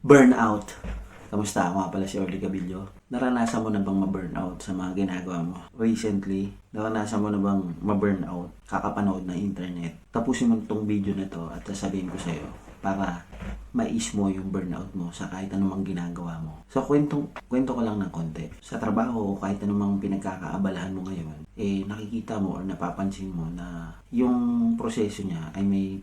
Burnout. Kamusta? Ako nga pala si Orly Gabillo. Naranasan mo na bang ma-burnout sa mga ginagawa mo? Recently, naranasan mo na bang ma-burnout kakapanood ng internet? Tapusin mo itong video na to at sasabihin ko sa'yo para mais mo yung burnout mo sa kahit anumang ginagawa mo. So, kwento ko lang ng konti. Sa trabaho o kahit anumang pinagkakaabalahan mo ngayon, nakikita mo or napapansin mo na yung proseso niya ay may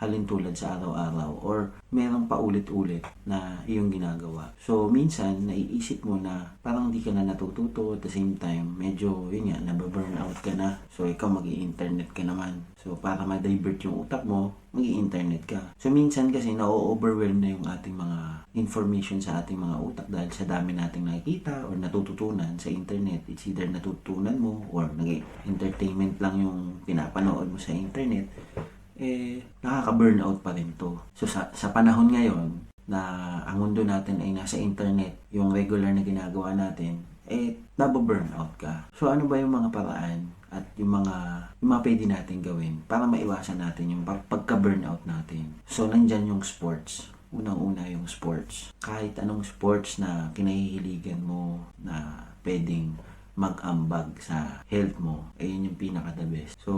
halintulad sa araw-araw or merong paulit-ulit na iyong ginagawa. So, minsan, naiisip mo na parang hindi ka na natututo at the same time, medyo, yun nga, nababurnout ka na. So, ikaw mag-i-internet ka naman. So, para ma-divert yung utak mo, mag-i-internet ka. So, minsan kasi na-overwhelm na yung ating mga information sa ating mga utak dahil sa dami nating nakikita or natututunan sa internet. It's either natutunan mo or nag-entertainment lang yung pinapanood mo sa internet. Nakaka-burnout pa rin to. So, sa panahon ngayon na ang mundo natin ay nasa internet, yung regular na ginagawa natin, nababurnout ka. So, ano ba yung mga paraan at yung mga pwede natin gawin para maiwasan natin yung pagka-burnout natin? So, nandyan yung sports. Unang-una yung sports. Kahit anong sports na kinahihiligan mo na pwedeng mag-ambag sa health mo, yun yung pinaka-the best. So,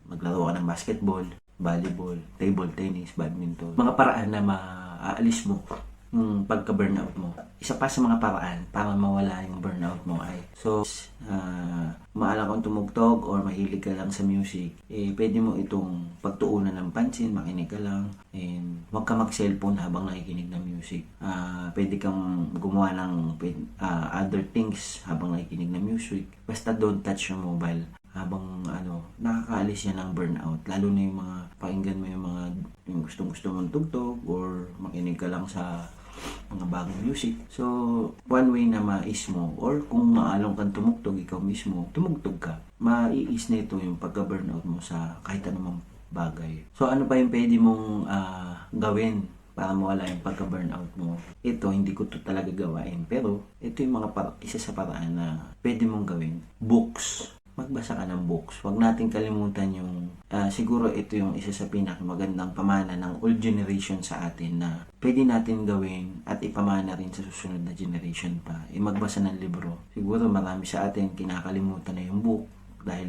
maglaro ka ng basketball, volleyball, table tennis, badminton. Mga paraan na maaalis mo yung pagka-burnout mo. Isa pa sa mga paraan para mawala yung burnout mo ay maalam kang tumugtog or mahilig ka lang sa music, pwede mo itong pagtuunan ng pansin, makinig ka lang, and huwag ka mag-cellphone habang nakikinig ng music. Pwede kang gumawa ng other things habang nakikinig ng music. Basta don't touch your mobile habang nakakaalis yan ng burnout. Lalo na yung mga pakinggan mo yung gustong-gusto mong tugtog or makinig ka lang sa mga bagong music. So, one way na mais mo or kung maalong kang tumugtog, ikaw mismo, tumugtog ka. Maiis na ito yung pagka-burnout mo sa kahit anumang bagay. So, ano pa yung pwede mong gawin para mawala yung pagka-burnout mo? Ito, hindi ko to talaga gawain. Pero, ito yung isa sa paraan na pwede mong gawin. Books. Magbasa ka ng books. Huwag natin kalimutan yung, siguro ito yung isa sa pinakamagandang pamana ng old generation sa atin na pwede natin gawin at ipamana rin sa susunod na generation pa. Magbasa ng libro. Siguro marami sa atin kinakalimutan na yung book dahil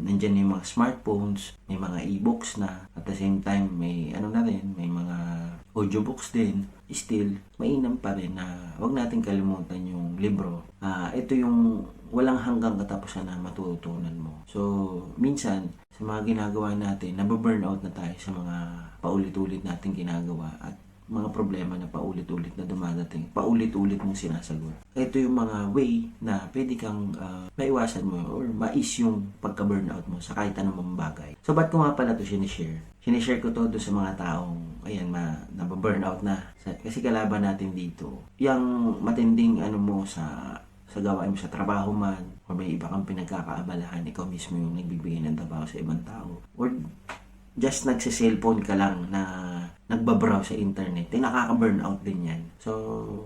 nandyan yung mga smartphones, may mga e-books na, at the same time may may mga audiobooks din. Still, mainam pa rin na huwag natin kalimutan yung libro. Ito yung walang hanggang katapusan na matututunan mo. So, minsan, sa mga ginagawa natin, nababurnout na tayo sa mga paulit-ulit natin ginagawa at mga problema na paulit-ulit na dumadating, paulit-ulit mong sinasagot. Ito yung mga way na pwede kang maiwasan mo or mais yung pagka-burnout mo sa kahit anumang bagay. So, ba't ko nga pala ito sinishare? Sinishare ko to sa mga taong, nababurnout na. Kasi kalaban natin dito, yung matinding mo sa gawain mo sa trabaho man, or may iba kang pinagkakaabalahan, ikaw mismo yung nagbibigay ng trabaho sa ibang tao, or just nagsa-cellphone ka lang na nagbabrowse sa internet, nakaka-burnout din yan. So,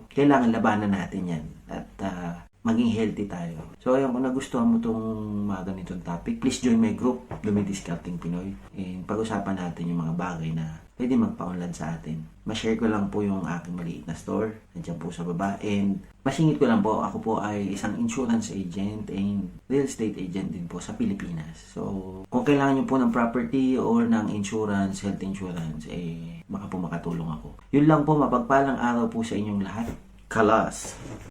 kailangan labanan natin yan at maging healthy tayo. So, ayun, kung nagustuhan mo itong mga ganitong topic, please join my group, Dumidiscarding Pinoy. And pag-usapan natin yung mga bagay na pwede magpa-unlad sa atin. Ma-share ko lang po yung aking maliit na store. Nandiyan po sa baba. And masingit ko lang po, ako po ay isang insurance agent and real estate agent din po sa Pilipinas. So, kung kailangan nyo po ng property or ng insurance, health insurance, baka po makatulong ako. Yun lang po, mapagpalang araw po sa inyong lahat. Kalas!